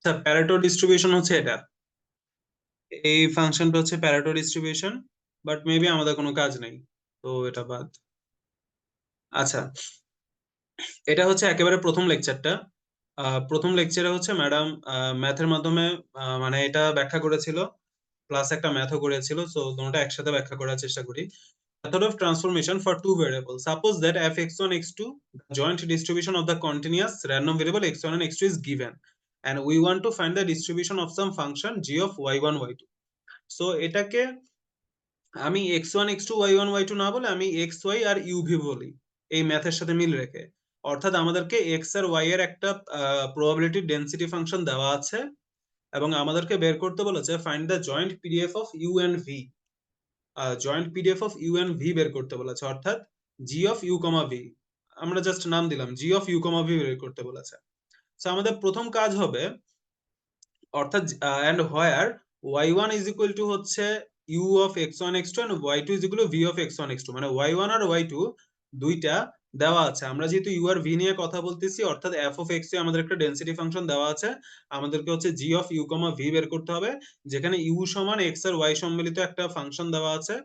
আচ্ছা, Pareto distribution হচ্ছে এটা, এই ফাংশনটা হচ্ছে প্যারেটো ডিস্ট্রিবিউশন, বাট মেবি আমাদের কোনো কাজ নেই, তো এটা বাদ। আচ্ছা, এটা হচ্ছে একেবারে প্রথম লেকচারটা। প্রথম লেকচারে হচ্ছে ম্যাডাম ম্যাথের মাধ্যমে মানে এটা ব্যাখ্যা করেছিল, প্লাস একটা ম্যাথও করেছিল, সো দুটোটা একসাথে ব্যাখ্যা করার চেষ্টা করি। Method of transformation for two variables. Suppose that f(x1, x2), the joint distribution of the continuous random variable x1 and x2 is given, and we want to find the distribution of some function g of y1, y2. So এটাকে আমি x1, x2, y1, y2 না বলে আমি x, y আর u, v বলি, এই ম্যাথের সাথে মিল রেখে। অর্থাৎ আমাদেরকে x আর y এর একটা প্রবাবিলিটি ডেনসিটি ফাংশন দেওয়া আছে, এবং আমাদেরকে বের করতে বলেছে find the joint PDF of u and v। Joint PDF of u and v বের করতে বলেছে, অর্থাৎ g of u comma v, আমরা জাস্ট নাম দিলাম g of u comma v বের করতে বলেছে। তো আমাদের প্রথম কাজ হবে, অর্থাৎ and where y one is equal to হচ্ছে u of x one x two, and y two is equal to v of x one x two, মানে ওয়াই ওয়ান আর ওয়াই টু দুইটা দেওয়া আছে। আমরা যেহেতু ইউ আর ভি নিয়ে কথা বলতেছি, অর্থাৎ এফ অফ এক্স আমাদের একটা ডেনসিটি ফাংশন দেওয়া আছে, আমাদেরকে হচ্ছে g of u comma v বের করতে হবে, যেখানে ইউ সমান এক্স আর ওয়াই সম্মিলিত একটা ফাংশন দেওয়া আছে,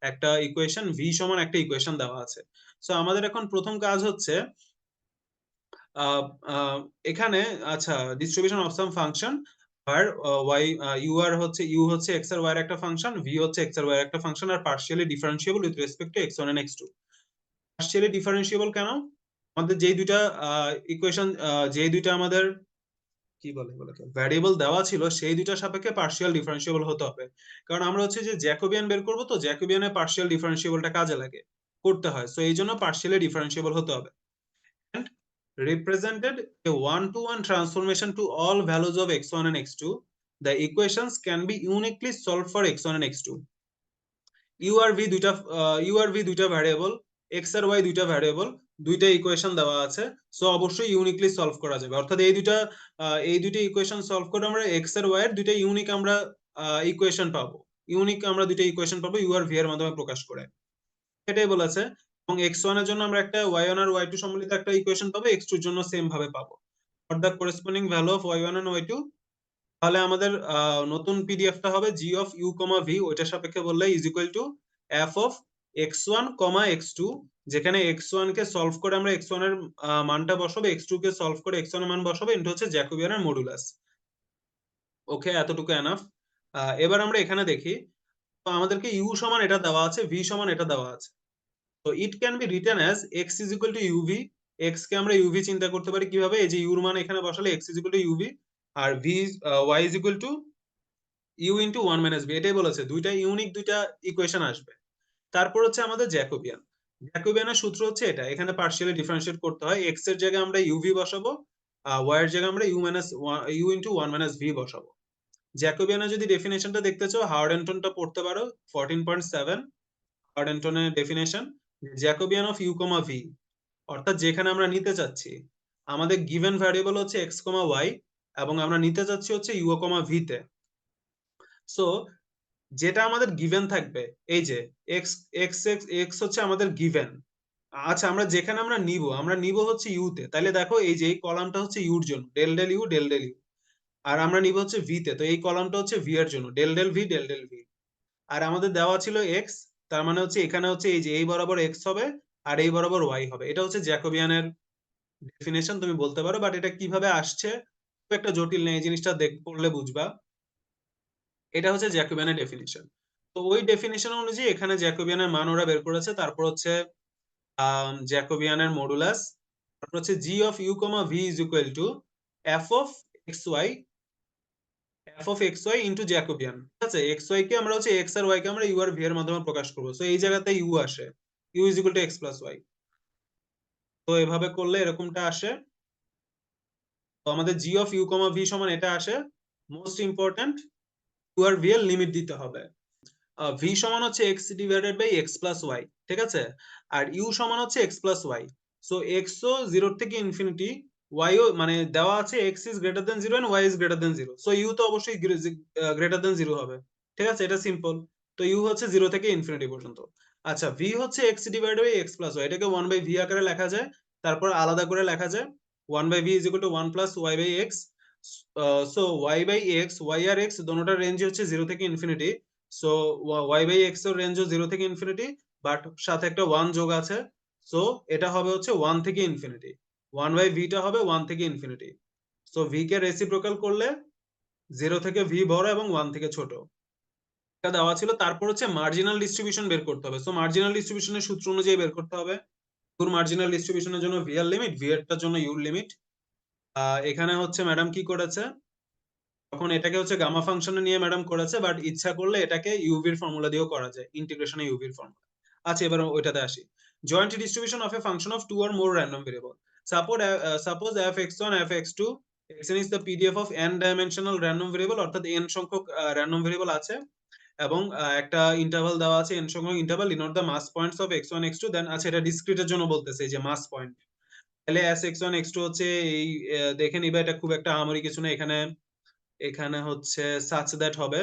একটা ইকুয়েশন, ভি সমান একটা ইকুয়েশন দেওয়া আছে। সো আমাদের এখন প্রথম কাজ হচ্ছে আহ, আহ, এখানে, আচ্ছা, ডিস্ট্রিবিউশন অফ সাম ফাংশন আর ওয়াই, ইউ আর হচ্ছে ইউ হচ্ছে এক্স আর ওয়াই এর একটা ফাংশন, ভি হচ্ছে এক্স আর ওয়াই এর একটা ফাংশন, আর partially differentiable with respect to x one and x two. Partially differentiable কেন? আমাদের যেই দুইটা ইকুয়েশন, যেই দুইটা আমাদের কি বলে বলে ভ্যারিয়েবল দেওয়া ছিল, সেই দুইটার সাপেক্ষে পার্শিয়াল ডিফারেন্সিয়েবল হতে হবে। কারণ আমরা হচ্ছে যে জ্যাকোবিয়ান বের করবো, তো জ্যাকোবিয়ানে পার্শিয়াল ডিফারেন্সিয়েবলটা কাজে লাগে, করতে হয়, সো এই জন্য পার্শিয়ালি ডিফারেন্সিয়েবল হতে হবে। And represented a one-to-one transformation to all values of x1 and x2, the equations can be uniquely solved for x1 and x2. U আর ভি দুইটা, ইউ আর ভি দুইটা ভ্যারিয়েবল, এক্স আর y দুইটা variable, দুইটা equation দেওয়া আছে, so অবশ্যই ইউনিকলি সলভ করা যাবে। অর্থাৎ এই দুইটা ইকুয়েশন সলভ করে আমরা এক্স আর ওয়াই এর দুইটা ইউনিক আমরা ইকুয়েশন পাবো, ইউনিক আমরা দুইটা ইকুয়েশন পাবো ইউ আর ভি এর মাধ্যমে প্রকাশ করে, এটাই বলেছে। এবং এক্স ওয়ান এর জন্য আমরা একটা ওয়াই ওয়ান আর ওয়াই টু সম্মিলিত একটা ইকুয়েশন পাবো, এক্স টু এর জন্য সেম ভাবে পাবো, for the corresponding value of y one and y two. তাহলে আমাদের নতুন পিডিএফটা হবে g of u comma v, ওইটার সাপেক্ষে বললে is equal to f of x one comma x two, যেখানে এক্স ওয়ান কে সলভ করে আমরা এক্স ওয়ান এর মানটা বসাবো, এক্স টু কে সলভ করে এক্স ওয়ান এর মান বসাবো, এটা হচ্ছে জ্যাকোবিয়ানের মডুলাস। ওকে, এতটুকু এনাফ। এবার আমরা এখানে দেখি, তো আমাদেরকে ইউ সমান এটা দেওয়া আছে, ভি সমান এটা দেওয়া আছে, তো it can be written as x is equal to u v. X কে আমরা ইউভি চিন্তা করতে পারি কিভাবে, এই যে ইউর মান এখানে বসালে x is equal to u v, আর v y is equal to u into one minus b, এটাই বলেছে, দুইটা ইউনিক দুইটা ইকুয়েশন আসবে। তারপর হচ্ছে আমাদের জ্যাকোবিয়ান। জ্যাকোবিয়ানের সূত্র হচ্ছে এটা, এখানে পার্শিয়ালি ডিফারেন্সিয়েট করতে হয়, এক্স এর জায়গায় আমরা ইউভি বসাবো, ওয়াই এর জায়গায় আমরা u into one minus v বসাবো। জ্যাকোবিয়ানের যদি ডেফিনেশনটা দেখতে চাও, হাওয়ার্ড-এন্টনটা পড়তে পারো, 14.7 হাওয়ার্ড-এন্টনের definition, Jacobian of u comma v, অর্থাৎ যেখানে আমরা নিতে চাচ্ছি আমাদের গিভেন ভ্যারিয়েবল হচ্ছে এক্স কমা ওয়াই, এবং আমরা নিতে চাচ্ছি হচ্ছে ইউ কমা ভি তে। সো যেটা আমাদের গিভেন থাকবে, এই যে এক্স, এক্স এক্স এক্স হচ্ছে আমাদের গিভেন। আচ্ছা, আমরা নিব হচ্ছে ইউ তে, তাহলে দেখো এই যে এই কলামটা হচ্ছে ইউর জন্য, del del u del del u, আর আমরা নিব হচ্ছে ভি তে, তো এই কলামটা হচ্ছে ভি এর জন্য, del del v del del v. আর আমাদের দেওয়া ছিল এক্স, তার মানে হচ্ছে এখানে হচ্ছে এই যে এই বরাবর এক্স হবে, আর এই বরাবর ওয়াই হবে, এটা হচ্ছে জ্যাকোবিয়ানের ডেফিনেশন, তুমি বলতে পারো, বাট এটা কিভাবে আসছে খুব একটা জটিল নেই, এই জিনিসটা পড়লে বুঝবা। এটা হচ্ছে জ্যাকোবিয়ানের ডেফিনিশন। তো ওই ডেফিনিশন অনুযায়ী এখানে জ্যাকোবিয়ানের মান ওরা বের করেছে, তারপর হচ্ছে জ্যাকোবিয়ানের মডুলাস, তারপর হচ্ছে g of u comma v is equal to f of x y, f of x y into Jacobian, ঠিক আছে। এক্স ওয়াই কে আমরা হচ্ছে এক্স আর ওয়াই কে আমরা ইউ আর ভি এর মাধ্যমে প্রকাশ করবো, সো এই জায়গাতে ইউ আসে, u is equal to x plus y, তো এভাবে করলে এরকমটা আসে। তো আমাদের g of u comma v সমান এটা আসে। মোস্ট ইম্পর্টেন্ট, ইউ আর ভি এর লিমিট দিতে হবে। ভি সমান হচ্ছে x divided by x plus y, ঠিক আছে, আর ইউ সমান হচ্ছে x plus y. So x ও জিরো থেকে ইনফিনিটি, ওয়াই ও মানে দেওয়া আছে x is greater than zero and Y is greater than zero, so u তো অবশ্যই গ্রেটার দেন জিরো হবে, ঠিক আছে, এটা সিম্পল। তো ইউ হচ্ছে জিরো থেকে ইনফিনিটি পর্যন্ত। আচ্ছা, ভি হচ্ছে x divided by x plus y, এটাকে ওয়ান বাই ভি আকারে লেখা যায়, তারপর আলাদা করে লেখা যায় one by v is equal to one plus y by x, so y by x, y আর এক্স দোনোটার রেঞ্জ হচ্ছে 0 থেকে ইনফিনিটি। সো ওয়াই বাই এক্স এর রেঞ্জও 0 থেকে ইনফিনিটি, বাট সাথে একটা 1 যোগ আছে। সো এটা হবে হচ্ছে 1 থেকে ইনফিনিটি। 1 বাই ভিটা হবে 1 থেকে ইনফিনিটি। সো ভি কে রেসিপ্রোকাল করলে 0 থেকে ভি বড় এবং 1 থেকে ছোট, এটা দেওয়া ছিল। তারপর হচ্ছে মার্জিনাল ডিস্ট্রিবিউশন বের করতে হবে। সো মার্জিনাল ডিস্ট্রিবিউশনের সূত্র অনুযায়ী বের করতে হবে। টুর মার্জিনাল ডিস্ট্রিবিউশনের জন্য ভি এর লিমিট, ভি এরটার জন্য ইউর লিমিট। এখানে হচ্ছে ম্যাডাম কি করেছে, তখন এটাকে হচ্ছে গামা ফাংশনে নিয়ে ম্যাডাম করেছে, বাট ইচ্ছা করলে এটাকে ইউভির ফর্মুলা দিয়েও করা যায়, ইন্টিগ্রেশনে ইউভির ফর্মুলা। আচ্ছা, এবার ওইটাতে আসি। Joint distribution of a function of two or more random variable. Suppose f(x1), f(x2), xn is the PDF of n dimensional random variable, অর্থাৎ n সংখ্যক random variable আছে এবং একটা ইন্টারভাল দেওয়া আছে n সংখ্যক interval, denote the mass points of x1 x2, দেন আচ্ছা এটা ডিসক্রিটের জন্য বলতেছে যে মাস পয়েন্ট। তাহলে s(x1) x2 হচ্ছে এই দেখে নিবা, এটা খুব একটা আহামরি কিছু না। এখানে এখানে হচ্ছে such that হবে,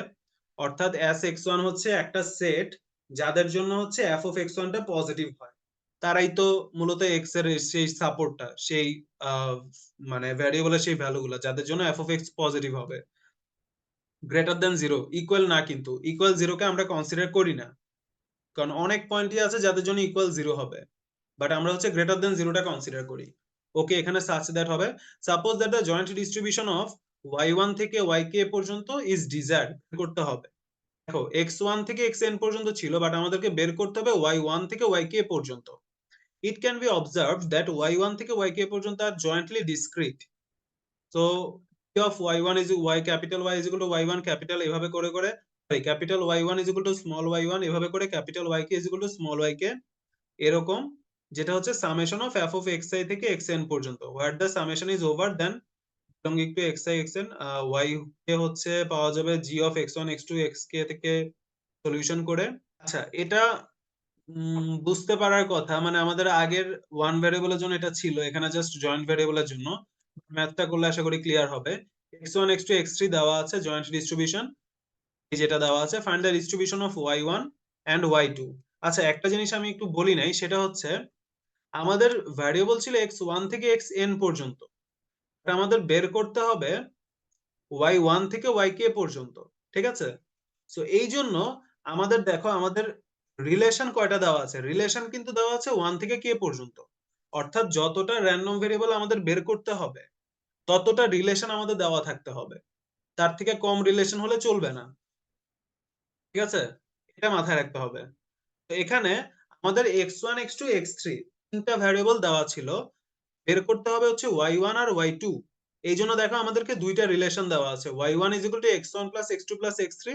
অর্থাৎ s(x1) হচ্ছে একটা সেট যাদের জন্য হচ্ছে f of x1 টা পজিটিভ হয়। তারাই তো মূলত x এর সেই সাপোর্টটা, সেই মানে ভ্যারিয়েবলের সেই ভ্যালুগুলো যাদের জন্য f of x পজিটিভ হবে। গ্রেটার দেন 0 ইকুয়াল না, কিন্তু ইকুয়াল 0 কে আমরা কনসিডার করি না, কারণ অনেক পয়েন্টই আছে যাদের জন্য ইকুয়াল 0 হবে, বাট আমরা হচ্ছে গ্রেটার দেন 0টা কনসিডার করি। ওকে, এখানে সাচ দ্যাট হবে, suppose that the joint distribution of y1 থেকে yk পর্যন্ত ইজ ডিজায়ার্ড, করতে হবে। দেখো x1 থেকে xn পর্যন্ত ছিল, বাট আমাদেরকে বের করতে হবে y1 থেকে yk পর্যন্ত। It can be observed that y1 থেকে yk পর্যন্ত আর jointly discrete. So of y1 is y capital y is equal to y1 capital, এভাবে করে করে capital y1 is equal to small y1, এভাবে করে capital yk is equal to small yk, এরকম, যেটা হচ্ছে summation of f of xi থেকে xn পর্যন্ত, where the summation is over then belonging to xi xn, y কে হচ্ছে পাওয়া যাবে g of x1 x2 xk থেকে সলিউশন করে। আচ্ছা, এটা বুঝতে পারার কথা, মানে আমাদের আগের ওয়ান ভ্যারিয়েবলের জন্য এটা ছিল, এখানে জাস্ট জয়েন্ট ভ্যারিয়েবলের জন্য। ম্যাথটা করলে আশা করি ক্লিয়ার হবে। x1 x2 x3 দেওয়া আছে জয়েন্ট ডিস্ট্রিবিউশন, যেটা দেওয়া আছে find the distribution of y1 and y2। আচ্ছা, একটা জিনিস আমি একটু বলি নাই, সেটা হচ্ছে আমাদের ভ্যারিয়েবল ছিল x1 থেকে xn পর্যন্ত, আমাদের বের করতে হবে y1 থেকে yk পর্যন্ত, ঠিক আছে? সো এই জন্য আমাদের দেখো, আমাদের রিলেশন কয়টা দেওয়া আছে, রিলেশন কিন্তু দেওয়া আছে 1 থেকে k পর্যন্ত, অর্থাৎ যতটা র্যান্ডম ভেরিয়েবল আমাদের বের করতে হবে ততটা রিলেশন আমাদের দেওয়া থাকতে হবে, তার থেকে কম রিলেশন হলে চলবে না, ঠিক আছে? এটা মাথায় রাখতে হবে। তো এখানে আমাদের x1 x2 x3 তিনটা ভ্যারিয়েবল দেওয়া ছিল, বের করতে হবে হচ্ছে y1 আর y2। এই জন্য দেখো আমাদেরকে দুইটা রিলেশন দেওয়া আছে, y1 is equal to x1 plus x2 plus x3,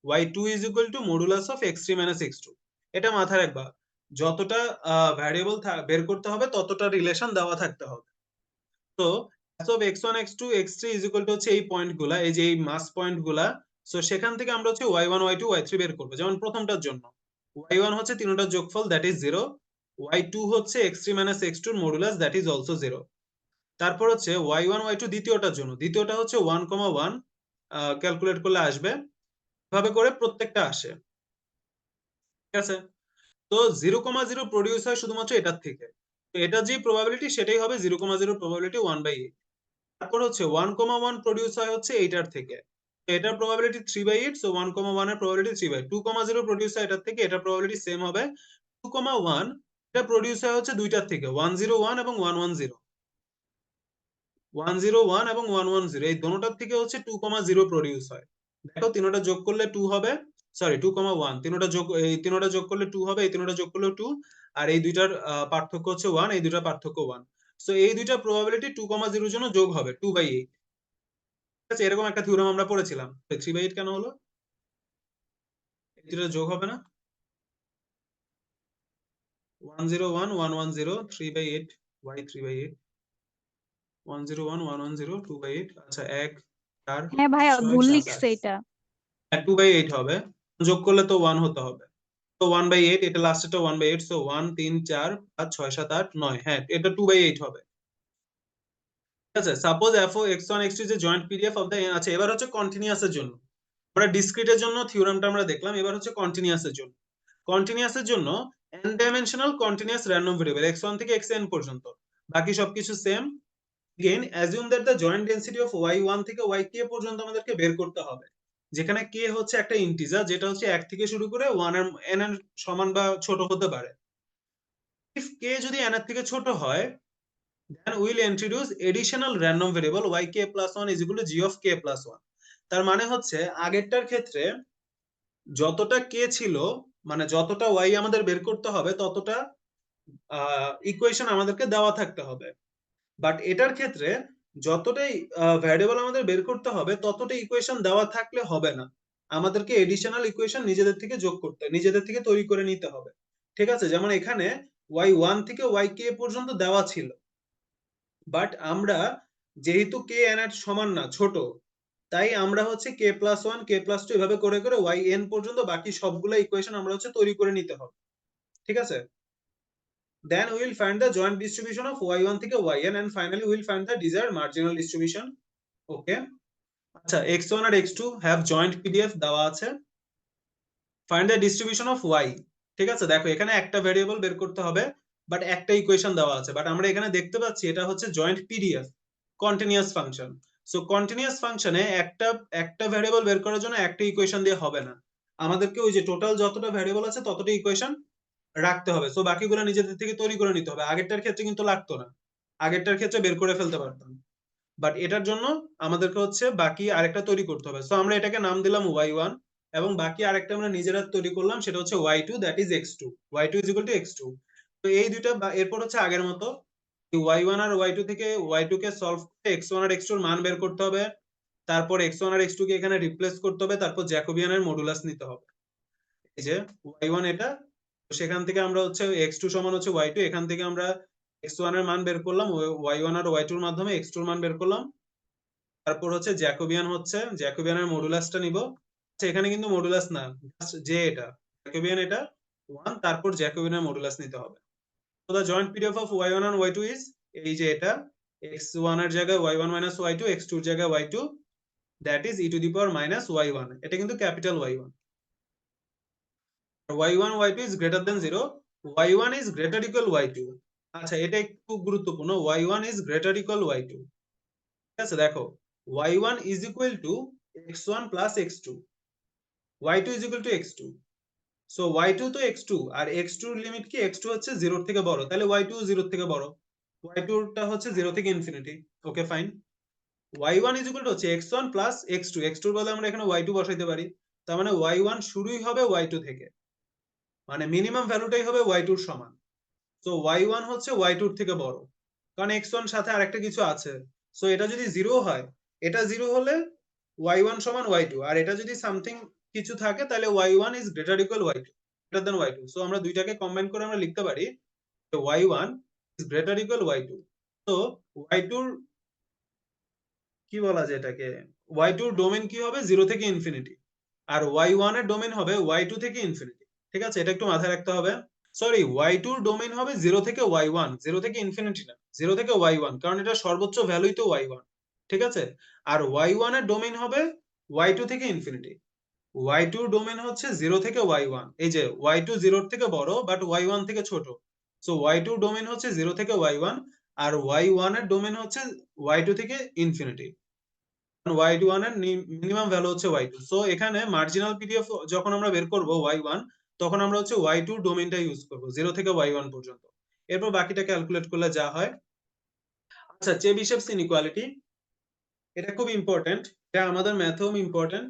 y2 is equal to modulus of x3 minus x2। এটা মাথায় রাখবা, যতটা ভ্যারিয়েবল বের করতে হবে ততটা রিলেশন দেওয়া থাকতে হবে। তো as of x1 x2 x3 is equal to হচ্ছে এই পয়েন্ট গুলা, এই যে এই মাস পয়েন্ট গুলা। সো সেখান থেকে আমরা হচ্ছে y1 y2 y3 বের করবো। যেমন প্রথমটার জন্য y1 হচ্ছে তিনটার যোগফল, দ্যাট ইজ 0। y2 হচ্ছে x3 minus x2 এর মডুলাস, দ্যাট ইজ অলসো 0। তারপর হচ্ছে y1 y2 দ্বিতীয়টার জন্য, দ্বিতীয়টা হচ্ছে 1,1, ক্যালকুলেট করলে আসবে, এভাবে করে প্রত্যেকটা আসে, ঠিক আছে? তো 0,0 প্রডিউস হয় শুধুমাত্র এটার থেকে, তো এটা যে প্রবাবিলিটি সেটাই হবে 0,0 প্রবাবিলিটি 1/8। তারপর হচ্ছে 1,1 প্রডিউস হয় হচ্ছে এইটার থেকে, তো এটার প্রবাবিলিটি 3/8, সো 1,1 এর প্রবাবিলিটি 3/8। 2,0 প্রডিউস হয় এটার থেকে, এটার প্রবাবিলিটি সেম হবে 2,1। এটা প্রডিউস হয় হচ্ছে দুইটার থেকে, 101 এবং 110, 101 এবং 110, এই দোনোটার থেকে হচ্ছে 2,0 প্রডিউস হয়। দেখো তিনোটা যোগ করলে 2 হবে, সরি 2,1, তিনোটা যোগ, এই তিনোটা যোগ করলে 2 হবে, এই তিনোটা যোগ করলে 2, আর এই দুইটার পার্থক্য হচ্ছে 1, এই দুইটার পার্থক্য 1। সো এই দুইটা প্রবাবিলিটি 2,0 এর জন্য যোগ হবে 2/8। ঠিক আছে, এরকম একটা থিওরেম আমরা পড়েছিলাম। 3/8 কেন হলো, এই দুইটা যোগ হবে না? 101 110 3/8, y 3/8, 101 110 2/8। আচ্ছা, 1 4 হ্যাঁ ভাইয়া, 6 ভুল 7 লিখছে 8, এটা। 2/8 হবে, যোগ করলে তো 1 হতে হবে, তো 1/8, এটা লাস্টেরটা 1/8, সো 1 3 4 5 6 7 8 9, হ্যাঁ এটা 2/8 হবে। ঠিক আছে, suppose f of x1 x2 is a joint PDF of the n। আচ্ছা, এবার হচ্ছে কন্টিনিউয়াস এর জন্য, আমরা ডিসক্রিটের জন্য থিওরেমটা আমরা দেখলাম, এবার হচ্ছে কন্টিনিউয়াস এর জন্য। কন্টিনিউয়াস এর জন্য n dimensional continuous random variable x1 থেকে xn পর্যন্ত, বাকি সবকিছু same, again assume that the joint density of y1 থেকে yk পর্যন্ত আমাদেরকে বের করতে হবে, যেখানে k হচ্ছে একটা ইন্টিজার যেটা হচ্ছে 1 থেকে শুরু করে 1 এর n এর সমান বা ছোট হতে পারে। if k যদি n এর থেকে ছোট হয়, then we'll introduce additional random variable yk plus 1 is equal to g of k plus 1। তার মানে হচ্ছে আগেরটার ক্ষেত্রে যতটা k ছিল, মানে যতটা y আমাদের বের করতে হবে ততটা ইকুয়েশন আমাদেরকে দেওয়া থাকতে হবে, বাট এটার ক্ষেত্রে যতটাই ভ্যারিয়েবল আমাদের বের করতে হবে ততটা ইকুয়েশন দেওয়া থাকলে হবে না, আমাদেরকে এডিশনাল ইকুয়েশন নিজেদের থেকে যোগ করতে, নিজেদের থেকে তৈরি করে নিতে হবে। ঠিক আছে, যেমন এখানে y1 থেকে yk পর্যন্ত দেওয়া ছিল, বাট আমরা যেহেতু k n এর সমান না, ছোট, তাই আমরা হচ্ছে k প্লাস 1 k প্লাস 2 এভাবে করে করে yn পর্যন্ত বাকি সবগুলো ইকুয়েশন আমরা হচ্ছে তৈরি করে নিতে হবে। ঠিক আছে, then we will find the joint distribution of y1 থেকে yn and finally we will find the desired marginal distribution. Okay, আচ্ছা x1 R x2 have joint pdf দেওয়া আছে, find the distribution of y। ঠিক আছে, দেখো এখানে একটা variable বের করতে হবে বাট একটা ইকুয়েশন দেওয়া আছে, বাট আমরা এখানে দেখতে পাচ্ছি এটা হচ্ছে joint PDF continuous function. So continuous ফাংশনে একটা একটা ভেরিয়েবল বের করার জন্য একটা ইকুয়েশন দিয়ে হবে না, আমাদেরকে ওই যে টোটাল যতটা ভেরিয়েবল আছে ততটা ইকুয়েশন রাখতে হবে। সো বাকিগুলো নিজেদের থেকে তৈরি করে নিতে হবে, আগেরটার ক্ষেত্রে কিন্তু লাগতো না, আগেরটার ক্ষেত্রে বের করে ফেলতে পারতাম, বাট এটার জন্য আমাদেরকে হচ্ছে বাকি আরেকটা তৈরি করতে হবে। সো আমরা এটাকে নাম দিলাম y1 এবং বাকি আরেকটা আমরা নিজেরা তৈরি করলাম, সেটা হচ্ছে y2 that is x2, y2 is equal two x2। তো এই দুইটা, এরপর হচ্ছে আগের মতো y1 আর y2 থেকে y2 কে সলভ করে x1 আর x2 এর মান বের করতে হবে, তারপর x1 আর x2 কে এখানে রিপ্লেস করতে হবে, তারপর জ্যাকোবিয়ানের মডুলাস নিতে হবে। এই যে y1 এটা, সেখান থেকে আমরা হচ্ছে x2 সমান হচ্ছে y2, এখান থেকে আমরা x1 এর মান বের করলাম, y1 আর y2 এর মাধ্যমে x2 এর মান বের করলাম, তারপর হচ্ছে জ্যাকোবিয়ানের মডুলাসটা নিব। আচ্ছা এখানে কিন্তু মডুলাস না, যে এটা জ্যাকোবিয়ান এটা 1, তারপর জ্যাকোবিয়ানের মডুলাস নিতে হবে। তো the joint PDF of y1 and y2 is, এই যে এটা x1 এর জায়গায় y1 minus y2, x2 এর জায়গায় y2, that is e two the power minus y1, এটা কিন্তু capital y1। y1 y2 is greater than 0, y1 is greater equal y2। আচ্ছা এটা একটু গুরুত্বপূর্ণ, y1 is greater equal y2। ঠিক আছে, দেখো y1 is equal to x1 plus x2, y2 is equal to x2। So y2 তো x2 আর x2 এর limit কি, x2 হচ্ছে 0 এর থেকে বড়, তাহলে y2 0 এর থেকে বড়, y2 টা হচ্ছে 0 থেকে infinity. Okay fine, y1 is equal to হচ্ছে x1 plus x2, x2 এর বদলে আমরা এখানে y2 বসাইতে পারি, তার মানে y1 শুরুই হবে y2 থেকে, মানে মিনিমাম ভ্যালুটাই হবে y2 এর সমান। সো y1 হচ্ছে y2 এর থেকে বড়, কারণ x1 সাথে আরেকটা কিছু আছে। সো এটা যদি 0 হয়, এটা 0 হলে y1 সমান y2, আর এটা যদি সামথিং কিছু থাকে তাহলে y1 is greater equal y2, greater than y2। So আমরা দুইটাকে কম্বাইন করে আমরা লিখতে পারি যে y1 is greater equal y2। তো y2 এর কি বলা যায় এটাকে, y2 এর ডোমেন কি হবে 0 থেকে ইনফিনিটি, আর y1 এর ডোমেন হবে y2 থেকে ইনফিনিটি। ঠিক আছে, এটা একটু মাথায় রাখতে হবে। সরি, y2 এর ডোমেন হবে 0 থেকে y1, 0 থেকে ইনফিনিটি না, 0 থেকে y1, কারণ এটা সর্বোচ্চ ভ্যালুই তো y1। ঠিক আছে, আর y1 এর ডোমেন হবে y2 থেকে ইনফিনিটি, y2 এর ডোমেন হচ্ছে 0 থেকে y1, এই যে y2 0 এর থেকে বড় বাট y1 থেকে ছোট। সো y2 এর ডোমেন হচ্ছে 0 থেকে y1, আর y1 এর ডোমেন হচ্ছে y2 থেকে ইনফিনিটি, y1 এর মিনিমাম ভ্যালু হচ্ছে y2। সো এখানে মার্জিনাল পিডিএফ যখন আমরা বের করব y1, তখন আমরা হচ্ছে y2 ডোমেইনটা ইউজ করব 0 থেকে y1 পর্যন্ত, এরপর বাকিটা ক্যালকুলেট করলে যা হয়। আচ্ছা চেবিশেভস ইনইকুয়ালিটি, এটা খুব ইম্পর্টেন্ট, এটা আমাদের ম্যাথেও ইম্পর্টেন্ট,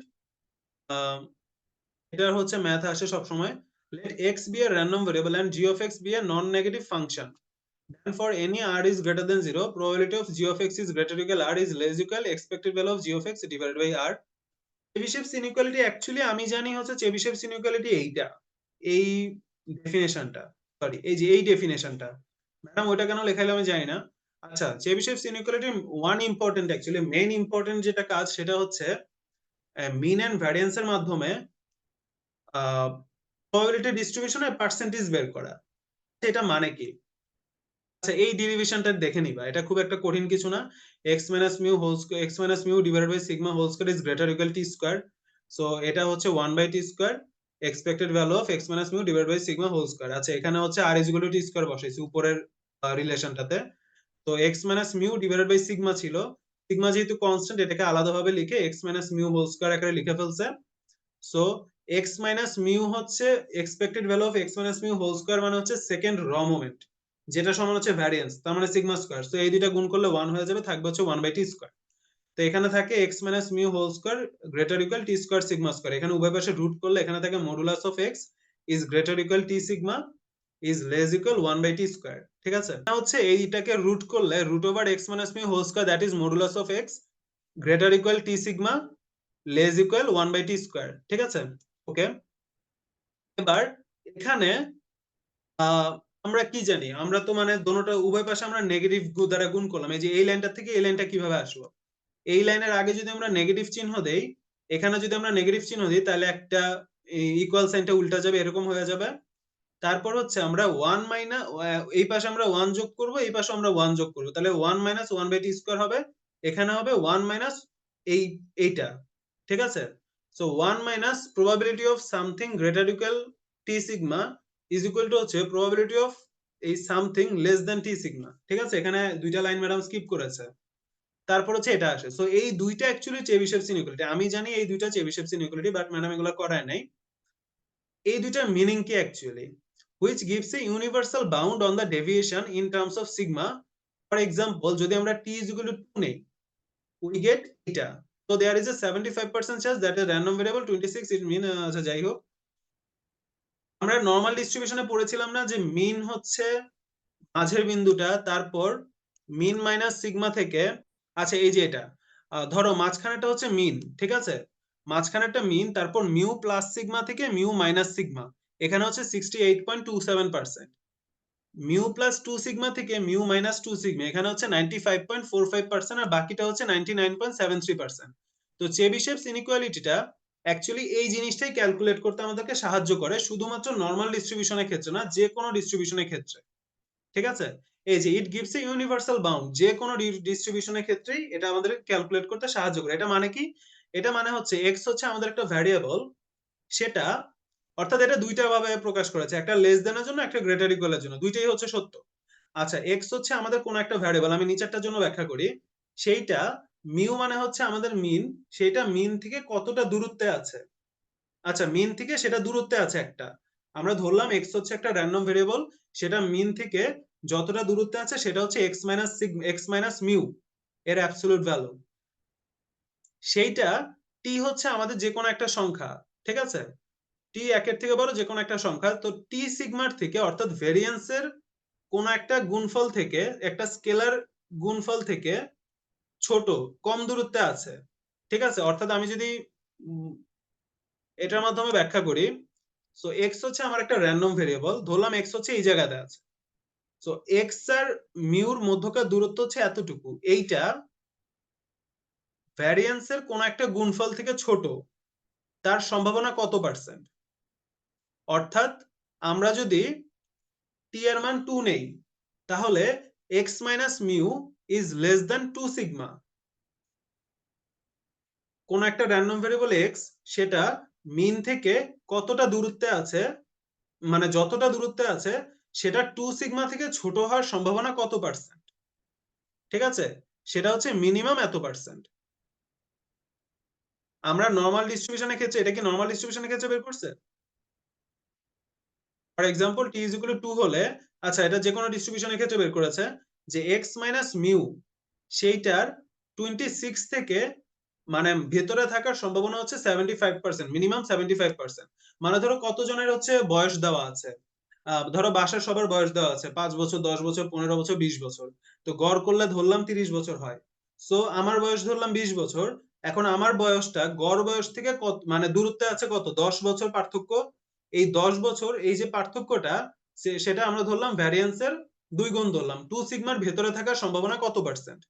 এটা হচ্ছে ম্যাথ আসে সব সময়। let x be a random variable and g of x be a non-negative function, then for any r is greater than 0, probability of g of x is greater equal r is less equal expected value of g of x divided by r। Chebyshev's inequality actually আমি জানি হচ্ছে চেবিশেভস inequality এইটা, এই ডেফিনেশনটা, sorry এই যে এই ডেফিনেশনটা, madam ওইটা কেন লেখাইলো আমি জানি না। আচ্ছা Chebyshev's inequality one important, actually main important যেটা কাজ সেটা হচ্ছে মিন এন্ড ভ্যারিয়েন্স এর মাধ্যমে প্রবাবিলিটি ডিস্ট্রিবিউশনের পার্সেন্টেজ বের করা। এটা মানে কি, আচ্ছা এই ডেরিভেশনটা দেখে নিবা, এটা খুব একটা কঠিন কিছু না। x minus mu whole square, x minus mu divided by sigma whole square is greater equal t square. So এটা হচ্ছে 1 by t square expected value of x minus mu divided by sigma whole square. আচ্ছা এখানে হচ্ছে r is equal to t square বসাইছি উপরের রিলেশনটাতে, তো x minus mu divided by sigma ছিল, সিগমা যেহেতু কনস্ট্যান্ট এটাকে আলাদাভাবে লিখে x minus mu whole square আকারে লিখে ফেলছে। সো এক্স মাইনাস মিউ হচ্ছে expected value of x minus mu whole square মানে হচ্ছে সেকেন্ড র মোমেন্ট, যেটা সমান হচ্ছে ভ্যারিয়েন্স, তার মানে সিগমা স্কয়ার। সো এই দুইটা গুণ করলে 1 হয়ে যাবে, থাকবে হচ্ছে 1/t স্কয়ার। তো এখানে থাকে x minus mu whole square greater equal t square sigma square. এখানে উভয় পাশে রুট করলে এখানে থাকে modulus of x is greater equal t sigma is less equal 1/t square. ঠিক আছে, না হচ্ছে এইটাকে রুট করলে root over x minus mu whole square that is modulus of x greater equal t sigma less equal 1/t square. ঠিক আছে, ওকে। এবার এখানে আমরা কি জানি, আমরা তো মানে দোনোটা উভয় পাশে আমরা নেগেটিভ দ্বারা গুণ করলাম। এই যে এই লাইনটা থেকে এই লাইনটা কিভাবে আসলো, এই লাইনের আগে যদি আমরা নেগেটিভ চিহ্ন দেই, এখানে যদি আমরা নেগেটিভ চিহ্ন দিই তাহলে একটা ইকুয়াল সাইনটা উল্টা যাবে, এরকম হয়ে যাবে। তারপর হচ্ছে আমরা ওয়ান মাইনাস, এই পাশে আমরা ওয়ান যোগ করব, এই পাশে আমরা ওয়ান যোগ করবো, তাহলে 1 মাইনাস 1/t স্কয়ার হবে, এখানে হবে 1 মাইনাস এইটা। ঠিক আছে, so 1 minus probability of something greater equal t sigma is equal to হচ্ছে প্রবাবিলিটি অফ এই সামথিং লেস দেন টি সিগমা। ঠিক আছে, এখানে দুইটা লাইন ম্যাডাম স্কিপ করেছে। তারপর হচ্ছে এটা আসে। সো এই দুইটা অ্যাকচুয়ালি চেবিশেভস ইনইকুয়ালিটি, আমি জানি এই দুইটা চেবিশেভস ইনইকুয়ালিটি, বাট ম্যাডাম এগুলো করায় নাই। এই দুইটার মিনিং কি actually, which gives a universal bound on the deviation in terms of sigma. For example, যদি আমরা t is equal to 2 নেই, we get এটা। So there is a 75% chance that a random variable 26 it mean আচ্ছা যাই হোক, আমরা normal ডিস্ট্রিবিউশনে পড়েছিলাম না যে মিন হচ্ছে মাঝের বিন্দুটা, তারপর মিন মাইনাস সিগমা থেকে, আচ্ছা এই যে এটা ধরো মাঝখানেটা হচ্ছে মিন, ঠিক আছে, মাঝখানেরটা মিন, তারপর মিউ প্লাস সিগমা থেকে মিউ মাইনাস সিগমা, এখানে হচ্ছে 68.27%, মিউ প্লাস 2 সিগমা থেকে মিউ মাইনাস 2 সিগমা, এখানে হচ্ছে 95.45%, আর বাকিটা হচ্ছে 99.73%। তো চেবিশেভস ইনইকুয়ালিটিটা অ্যাকচুয়ালি এই জিনিসটাই ক্যালকুলেট করতে আমাদেরকে সাহায্য করে, শুধুমাত্র নরমাল ডিস্ট্রিবিউশনের ক্ষেত্রে না, যে কোনো ডিস্ট্রিবিউশনের ক্ষেত্রে। ঠিক আছে, এই যে it gives a universal bound, যে কোনো ডিস্ট্রিবিউশনের ক্ষেত্রেই এটা আমাদের ক্যালকুলেট করতে সাহায্য করে। এটা মানে কি, এটা মানে হচ্ছে এক্স হচ্ছে আমাদের একটা ভ্যারিয়েবল, সেটা অর্থাৎ এটা দুইটা ভাবে প্রকাশ করেছে, একটা লেস দেনের জন্য, একটা গ্রেটার ইকুয়ালের জন্য, দুইটাই হচ্ছে সত্য। আচ্ছা, এক্স হচ্ছে আমাদের কোন একটা ভ্যারিয়েবল, আমি নিচেরটার জন্য ব্যাখ্যা করি, সেইটা মিউ মানে হচ্ছে আমাদের মিন, সেটা মিন থেকে কতটা দূরত্বে আছে। আচ্ছা, মিন থেকে সেটা দূরত্বে আছে একটা, আমরা ধরলাম এক্স হচ্ছে একটা র্যান্ডম ভেরিয়েবল, সেটা মিন থেকে যতটা দূরত্বে আছে সেটা হচ্ছে এক্স মাইনাস মিউ এর অ্যাবসলিউট ভ্যালু, সেইটা টি হচ্ছে আমাদের যে কোনো একটা সংখ্যা। ঠিক আছে, টি একের থেকে বড় যে কোনো একটা সংখ্যা, তো টি সিগমার থেকে অর্থাৎ ভেরিয়েন্সের কোন একটা গুণফল থেকে, একটা স্কেলার গুণফল থেকে ছোট, কম দূরত্বে আছে। ঠিক আছে, অর্থাৎ আমি যদি এটার মাধ্যমে ব্যাখ্যা করি, সো এক্স হচ্ছে আমার একটা র্যান্ডম ভেরিয়েবল, ধরলাম এক্স হচ্ছে এই জায়গাতে আছে, সো এক্স আর মিউর মধ্যকার দূরত্ব হচ্ছে এতটুকু, এইটা ভ্যারিয়েন্সের কোন একটা গুণফল থেকে ছোট, তার সম্ভাবনা কত পার্সেন্ট। অর্থাৎ আমরা যদি টি এর মান 2 নেই, তাহলে x minus mu is less than 2 sigma. কোন একটা র্যান্ডম ভেরিয়েবল এক্স, সেটা মিন থেকে কতটা দূরত্বে আছে, মানে যতটা দূরত্বে আছে, সেটা 2 সিগমা থেকে ছোট হওয়ার সম্ভাবনা কত পার্সেন্ট। ঠিক আছে, সেটা হচ্ছে মিনিমাম এত পার্সেন্ট। আমরা নরমাল ডিস্ট্রিবিউশনের ক্ষেত্রে, এটা কি নরমাল ডিস্ট্রিবিউশনের ক্ষেত্রে বের করছে? For example T is equal two 2 হলে, আচ্ছা এটা যে কোনো ডিস্ট্রিবিউশনের ক্ষেত্রে বের করেছে যে এক্স মাইনাস মিউ সেইটার 26 থেকে মানে ভেতরে থাকার সম্ভাবনা হচ্ছে 75%, মিনিমাম 75%। মানে ধরো কতজনের হচ্ছে বয়স দেওয়া আছে, ধরো বাসার সবার বয়স দেওয়া আছে 5 বছর, 10 বছর, 15 বছর, 20 বছর, তো গড় করলে ধরলাম 30 বছর হয়। সো আমার বয়স ধরলাম 20 বছর, এখন আমার বয়সটা গড় বয়স থেকে কত মানে দূরত্বে আছে কত, 10 বছর পার্থক্য। এই 10 বছর এই যে পার্থক্যটা, সেটা আমরা ধরলাম ভ্যারিয়েন্সের 2 গুণ ধরলাম, 2 সিগমার ভেতরে থাকার সম্ভাবনা কত পার্সেন্ট।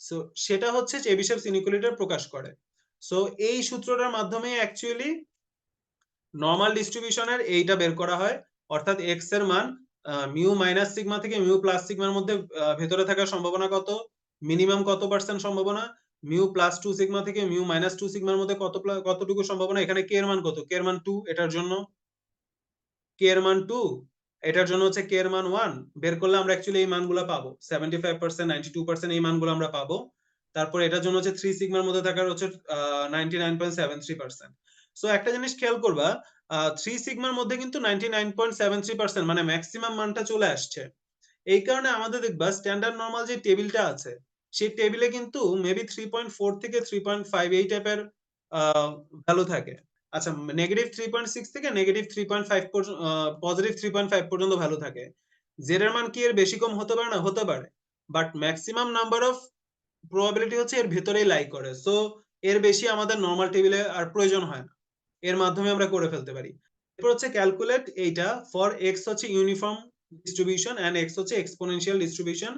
সো সেটা হচ্ছে চেবিশেভস ইনইকুয়ালিটি প্রকাশ করে। সো এই সূত্রটার মাধ্যমে অ্যাকচুয়ালি নরমাল ডিস্ট্রিবিউশনের এইটা বের করা হয়, অর্থাৎ এক্স এর মান মিউ মাইনাস সিগমা থেকে মিউ প্লাস সিগমার মধ্যে ভেতরে থাকার সম্ভাবনা কত, মিনিমাম কত পার্সেন্ট সম্ভাবনা, মিউ প্লাস 2 সিগমা থেকে মিউ মাইনাস 2 সিগমার মধ্যে কতটুকু সম্ভাবনা, এখানে কে এর মান কত, কে এর মান 2, এটার জন্য কে এর মান 2, এটার জন্য হচ্ছে কে এর মান 1 বের করলে আমরা অ্যাকচুয়ালি এই মানগুলো পাবো 75% 92% এই মানগুলো আমরা পাবো। তারপর এটার জন্য হচ্ছে 3 সিগমার মধ্যে থাকার হচ্ছে 99.73%। সো একটা জিনিস খেয়াল করবা 3 সিগমার মধ্যে কিন্তু 99.73% মানে ম্যাক্সিমাম মানটা চলে আসছে। এই কারণে আমাদের দেখবা স্ট্যান্ডার্ড নরমাল যে টেবিলটা আছে সেই টেবিলে কিন্তু মেবি 3.4 থেকে 3.5 এই টাইপের ভ্যালু থাকে। আচ্ছা, নেগেটিভ 3.6 থেকে নেগেটিভ 3.5 পজিটিভ 3.5 পর্যন্ত ভ্যালু থাকে। জেড এর মান কি এর বেশি কম হতে পারে না? হতে পারে, but maximum number of probability হচ্ছে এর ভেতরেই লাই করে। সো এর বেশি আমাদের নরমাল টেবিলে আর প্রয়োজন হয় না, এর মাধ্যমে আমরা করে ফেলতে পারি। এরপর হচ্ছে ক্যালকুলেট এইটা ফর এক্স হচ্ছে ইউনিফর্ম distribution and x হচ্ছে exponential distribution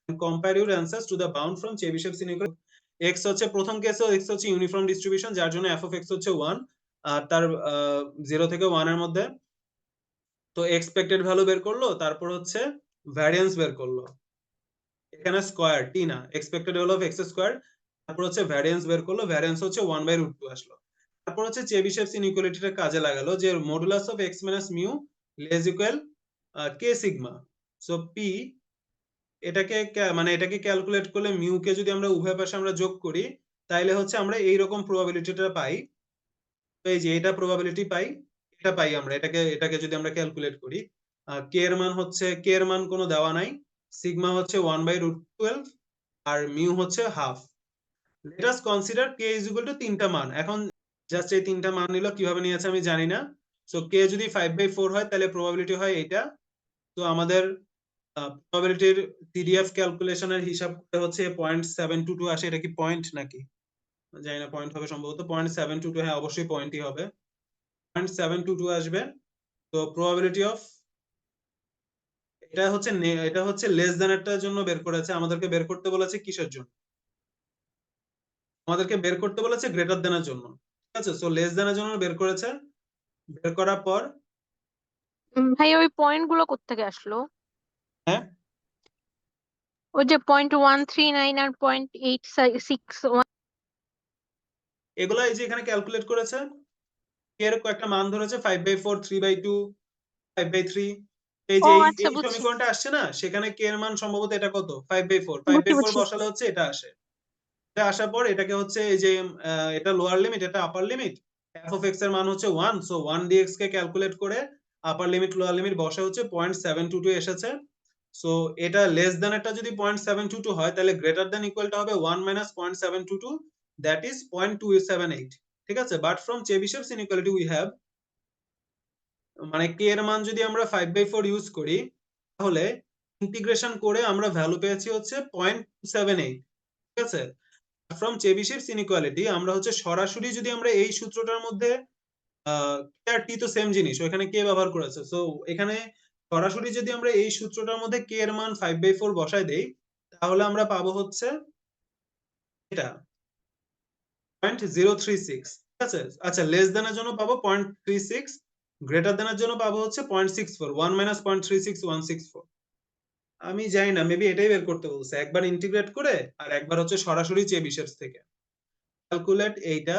and compare your answers to the bound from Chebyshev's inequality. x হচ্ছে প্রথম কেসে x হচ্ছে ইউনিফর্ম ডিস্ট্রিবিউশন, যার জন্য f of x হচ্ছে 1 আর তার 0 থেকে 1 এর মধ্যে। তো এক্সপেক্টেড ভ্যালু বের করলো, তারপর হচ্ছে ভ্যারিয়েন্স বের করলো। এখানে স্কয়ার টি না, expected value of x square, তারপর হচ্ছে ভ্যারিয়েন্স বের করলো, ভ্যারিয়েন্স হচ্ছে 1/√2 আসলো। তারপর হচ্ছে চেবিশেভস ইনইকুয়ালিটিটা কাজে লাগালো যে modulus of x minus mu less equal K sigma. So P এটাকে মানে এটাকে ক্যালকুলেট করলে মিউ কে যদি আমরা উভয় পাশে আমরা যোগ করি তাইলে হচ্ছে আমরা এই রকম প্রবাবিলিটিটা পাই। তো এই যে এটা প্রবাবিলিটি পাই, এটা পাই আমরা, এটাকে যদি আমরা ক্যালকুলেট করি কে এর মান হচ্ছে, কে এর মান কোনো দেওয়া নাই, সিগমা হচ্ছে 1/√12 আর মিউ হচ্ছে half. Let us consider K is equal two তিনটা মান। এখন জাস্ট এই তিনটা মান নিল, কিভাবে নিয়েছে আমি জানি না। সো কে যদি 5/4 হয় তাহলে প্রবাবিলিটি হয় এটা। তো আমাদের প্রবাবিলিটির পিডিএফ ক্যালকুলেশনের হিসাব করে হচ্ছে 0.722 আসে। এটা কি পয়েন্ট নাকি জানি না, পয়েন্ট হবে সম্ভবত 0.722। হ্যাঁ অবশ্যই পয়েন্টই হবে, 0.722 আসবে। তো প্রবাবিলিটি অফ এটা হচ্ছে লেস দ্যান এরটার জন্য বের করেছে, আমাদেরকে বের করতে বলেছে কিসের জন্য? আমাদেরকে বের করতে বলেছে গ্রেটার দ্যানের জন্য, ঠিক আছে? সো লেস দ্যানের জন্য বের করেছে, বের করার পর ভাই ওই পয়েন্ট গুলো কোত্থেকে আসলো? হ্যাঁ ওই যে 0.139 আর 0.861। এগুলা এই যে এখানে ক্যালকুলেট করেছে, এর কয়েকটা মান ধরেছে 5/4, 3/2, 5/3। এই ও যে আচ্ছা, এই বুঝছি সমীকরণটা আসছে না, সেখানে কে এর মান সম্ভবত এটা কত 5/4, বুঝছি 5/4 বুঝছি। বসালে হচ্ছে এটা আসে। এটা আসার পর এটাকে হচ্ছে এই যে এটা লোয়ার লিমিট, এটা আপার লিমিট, f of x এর মান হচ্ছে 1, সো 1 dx কে ক্যালকুলেট করে আপার লিমিট লোয়ার লিমিট বসা হচ্ছে 0.722 এসেছে। সো এটা লেস দ্যান এটা যদি 0.722 হয় তাহলে গ্রেটার দ্যান ইকুয়ালটা হবে 1 মাইনাস 0.722, দ্যাট ইজ 0.278। ঠিক আছে, but from Chebyshev's inequality we have, মানে কে এর মান যদি আমরা 5/4 ইউজ করি তাহলে ইন্টিগ্রেশন করে আমরা ভ্যালু পেয়েছি হচ্ছে 0.278। ঠিক আছে, ফ্রম চেবিশেভস ইনইকুয়ালিটি আমরা হচ্ছে সরাসরি যদি আমরা এই সূত্রটার মধ্যে কে আর টি তো সেম জিনিস, ওখানে কে ব্যবহার করেছে, সো এখানে সরাসরি যদি আমরা এই সূত্রটার মধ্যে কে এর মান 5/4 বসায় দেই তাহলে আমরা পাবো হচ্ছে এটা 0.036। ঠিক আছে, আচ্ছা লেস দ্যানের জন্য পাবো 0.36, গ্রেটার দ্যানের জন্য পাবো হচ্ছে 0.64, 1 মাইনাস 0.36 164। আমি জানি না, মেবি এটাই বের করতে বলছে, একবার ইন্টিগ্রেট করে আর একবার হচ্ছে সরাসরি চেবিশেভস থেকে। ক্যালকুলেট এইটা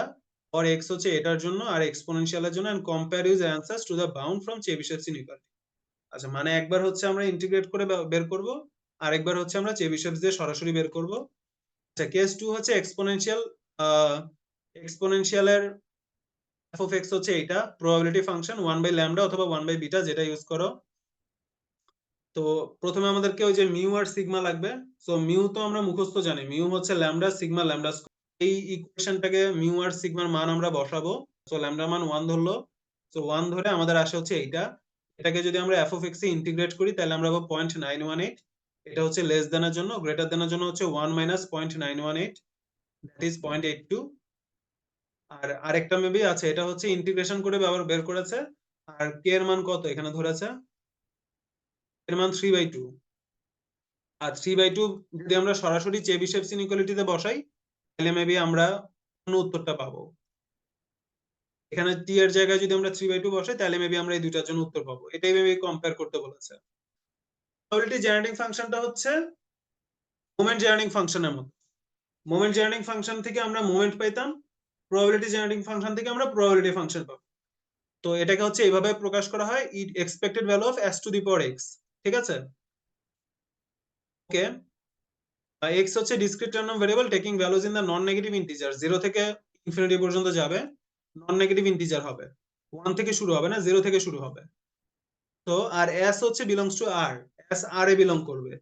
ফর এক্স হচ্ছে এটার জন্য আর এক্সপোনেনশিয়ালের জন্য and compare use answers to the bound from Chebyshev's inequality. আচ্ছা, মানে একবার হচ্ছে আমরা ইন্টিগ্রেট করে বের করব আর একবার হচ্ছে আমরা চেবিশেভস দিয়ে সরাসরি বের করব। আচ্ছা, কেস 2 হচ্ছে এক্সপোনেনশিয়ালের f of x হচ্ছে এইটা, প্রবাবিলিটি ফাংশন 1/λ অথবা 1/β যেটা ইউজ করো। তো প্রথমে আমাদেরকে ওই যে মিউ আর সিগমা লাগবে। সো মিউ তো আমরা মুখস্থ জানি, মিউ হচ্ছে ল্যামডা সিগমা ল্যামডা স্কয়ার। এই ইকুয়েশনটাকে মিউ আর সিগমার মান আমরা বসাবো। সো ল্যামডা মান 1 ধরলো, সো 1 ধরে আমাদের আসে হচ্ছে এইটা। এটাকে যদি আমরা f of x A integrate করি তাহলে আমরা পাবো 0.918। এটা হচ্ছে লেস দ্যানের জন্য, গ্রেটার দ্যানের জন্য হচ্ছে 1 মাইনাস 0.918, দ্যাট ইজ 0.82। আর আরেকটা মেবি আছে, এটা হচ্ছে ইন্টিগ্রেশন করে বের করেছে। আর কে এর মান কত এখানে ধরেছে, এর মান 3/2। আর 3/2 যদি আমরা সরাসরি চেবিশেভস ইনইকুয়ালিটিতে বসাই তাহলে মেবি আমরা কোন উত্তরটা পাবো। এখানে টি এর জায়গায় যদি আমরা 3/2 বসাই তাহলে মেবি আমরা এই দুইটার জন্য উত্তর পাবো। এটাই মেবি কম্পেয়ার করতে বলেছে। প্রবাবিলিটি জেনারেটিং ফাংশনটা হচ্ছে মোমেন্ট জেনারেটিং ফাংশনের মতো। মোমেন্ট জেনারেটিং ফাংশন থেকে আমরা মোমেন্ট পাইতাম, প্রবাবিলিটি জেনারেটিং ফাংশন থেকে আমরা প্রবাবিলিটি ফাংশন পাবো। তো এটাকে হচ্ছে এইভাবে প্রকাশ করা হয় expected value of s to the power x, ঠিক আছে? ওকে, x হচ্ছে discrete random variable taking values in the non negative integer, 0 থেকে ইনফিনিটি পর্যন্ত যাবে, নন নেগেটিভ ইন্টিজার হবে, 1 থেকে শুরু হবে না, 0 থেকে শুরু হবে। তো আর s হচ্ছে belongs to r, s r A belong করবে,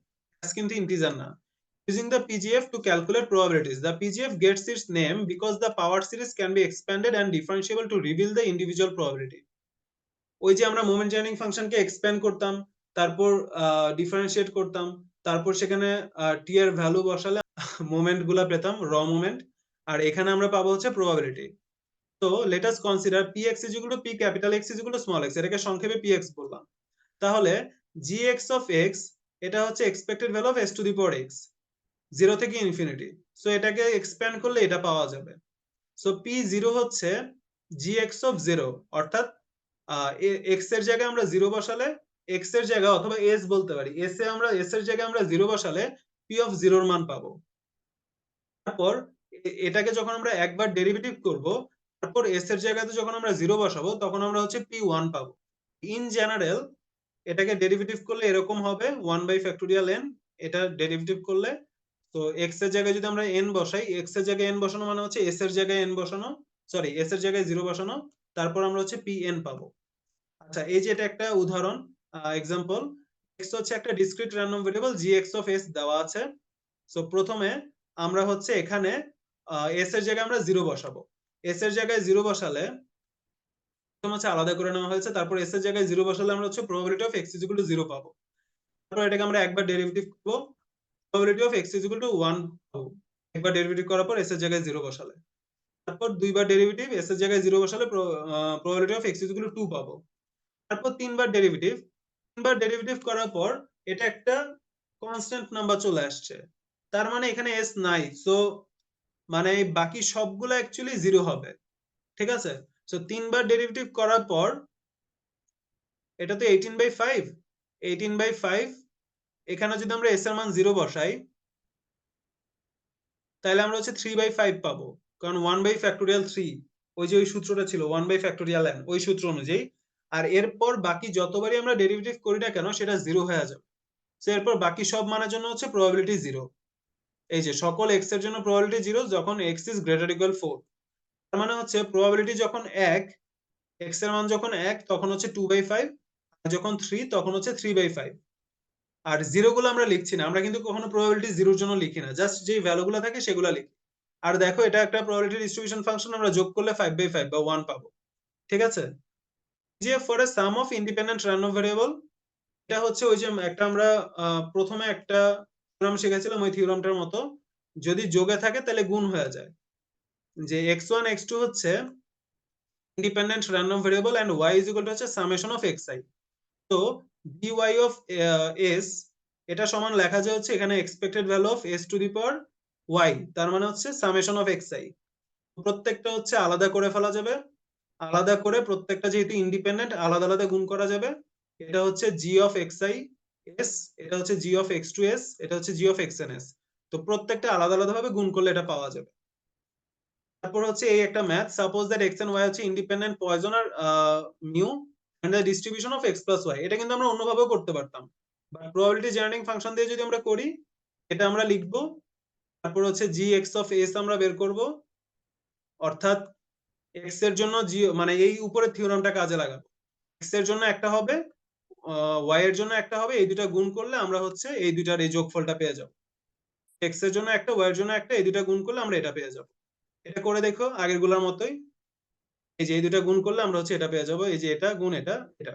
s কিন্তু ইন্টিজার না। Using the PGF to calculate probabilities, the PGF gets its name because the power series can be expanded and differentiable to reveal the individual probability. ওই যে আমরা moment generating ফাংশনকে expand করতাম, তারপর differentiate করতাম, তারপর সেখানে টি এর ভ্যালু বসালে মোমেন্ট গুলা পেতাম, র মোমেন্ট, আর এখানে আমরা পাবো হচ্ছে প্রবাবিলিটি। তো let us consider px is equal to p capital x is equal to small x, এটাকে সংক্ষেপে px বললাম। তাহলে gx of x এটা হচ্ছে expected value of s to the power x, 0 থেকে ইনফিনিটি। সো এটাকে এক্সপ্যান্ড করলে এটা পাওয়া যাবে। সো p0 হচ্ছে gx of 0, অর্থাৎ x এর জায়গায় আমরা 0 বসালে, x এর জায়গায় অথবা s বলতে পারি, s এর জায়গায় আমরা 0 বসালে p of 0 এর মান পাবো। তারপর এটাকে যখন আমরা একবার ডেরিভেটিভ করব, তারপর s এর জায়গাতে যখন আমরা 0 বসাবো তখন আমরা হচ্ছে p1 পাবো। ইন জেনারেল এটাকে ডেরিভেটিভ করলে এরকম হবে 1 বাই ফ্যাক্টোরিয়াল n, এটা ডেরিভেটিভ করলে। তো x এর জায়গায় যদি আমরা n বসাই, x এর জায়গায় n বসানো মানে হচ্ছে s এর জায়গায় n বসানো, সরি s এর জায়গায় 0 বসানো, তারপর আমরা হচ্ছে pn পাবো। আচ্ছা, এই যে এটা একটা উদাহরণ, এক্সাম্পল, x হচ্ছে একটা discrete random variable gx of s দেওয়া আছে। সো প্রথমে আমরা হচ্ছে এখানে s এর জায়গায় আমরা 0 বসাবো, s এর জায়গায় 0 বসালে প্রথম হচ্ছে আলাদা করে নেওয়া হয়েছে, তারপর s এর জায়গায় 0 বসালে আমরা হচ্ছে probability of x is equal two 0 পাবো। তারপর এটাকে আমরা একবার ডেরিভেটিভ করব, probability of x is equal two 1 পাবো, একবার ডেরিভেটিভ করার পর s এর জায়গায় 0 বসালে। তারপর দুইবার ডেরিভেটিভ, s এর জায়গায় 0 বসালে probability of x is equal two 2 পাবো। তারপর তিনবার ডেরিভেটিভ করার পর এটা একটা কনস্ট্যান্ট নাম্বার চলে আসছে, তার মানে এখানে s নাই। সো মানে বাকি সবগুলো অ্যাকচুয়ালি 0 হবে, ঠিক আছে? সো তিনবার ডেরিভেটিভ করার পর এটা তো 18/5, 18/5, এখানে যদি আমরা s এর মান 0 বসাই তাহলে আমরা হচ্ছে 3/5 পাবো, কারণ 1 বাই ফ্যাক্টোরিয়াল 3, ওই যে ওই সূত্রটা ছিল 1 বাই ফ্যাক্টোরিয়াল n, ওই সূত্র অনুযায়ী। আর এরপর বাকি যতবারই আমরা ডেরিভেটিভ করি না কেন সেটা 0 হয়ে যাবে। সো এরপর বাকি সব মানের জন্য হচ্ছে প্রবাবিলিটি 0। এই যে সকল x এর জন্য প্রবাবিলিটি 0 যখন x ইজ গ্রেটার ইকুয়াল 4, তার মানে হচ্ছে প্রবাবিলিটি যখন 1, x এর মান যখন 1 তখন হচ্ছে 2/5, আর যখন 3 তখন হচ্ছে 3/5। আর 0 গুলো আমরা লিখছি না, আমরা কিন্তু কখনো প্রবাবিলিটি 0 এর জন্য লিখি না, জাস্ট যেই ভ্যালুগুলো থাকে সেগুলো লিখি। আর দেখো এটা একটা প্রবাবিলিটি ডিস্ট্রিবিউশন ফাংশন, আমরা যোগ করলে 5/5 বা 1 পাবো, ঠিক আছে? যে for a some of independent random variable, এটা হচ্ছে ওই যে একটা আমরা প্রথমে একটা থিওরাম শিখেছিলাম, ওই থিওরামটার মতো, যদি যোগে থাকে তাহলে গুণ হয়ে যায়, যে x1 x2 হচ্ছে independent random variable and y is equal to হচ্ছে সামেশন অফ xi। তো dy অফ s এটা সমান লেখা যায় হচ্ছে এখানে expected value of s to the power y, তার মানে হচ্ছে সামেশন অফ xi। প্রত্যেকটা হচ্ছে আলাদা করে ফেলা যাবে, আলাদা করে প্রত্যেকটা যেহেতু ইন্ডিপেন্ডেন্ট আলাদা আলাদা গুণ করা যাবে। এটা হচ্ছে g অফ xi s, এটা হচ্ছে g অফ x2 s, এটা হচ্ছে g অফ xn s। তো প্রত্যেকটা আলাদা আলাদা ভাবে গুণ করলে এটা পাওয়া যাবে। তারপর হচ্ছে এই একটা math, suppose that x and y হচ্ছে ইন্ডিপেন্ডেন্ট পয়সনের mu and the distribution of x plus y। এটা কিন্তু আমরা অন্যভাবেও করতে পারতাম, বাট প্রবাবিলিটি জেনারেটিং ফাংশন দিয়ে যদি আমরা করি, এটা আমরা লিখবো। তারপর হচ্ছে gx অফ s আমরা বের করব, অর্থাৎ x এর জন্য g, মানে এই উপরের থিওরামটা কাজে লাগাবো, x এর জন্য একটা হবে, y এর জন্য একটা হবে, এই দুটা গুণ করলে আমরা হচ্ছে এই দুটার এই যোগফলটা পেয়ে যাব। x এর জন্য একটা, y এর জন্য একটা, এই দুটা গুণ করলে আমরা এটা পেয়ে যাব। এটা করে দেখো আগের গুলোর মতোই, এই যে এই দুটা গুণ করলে আমরা হচ্ছে এটা পেয়ে যাবো, এই যে এটা গুণ এটা, এটা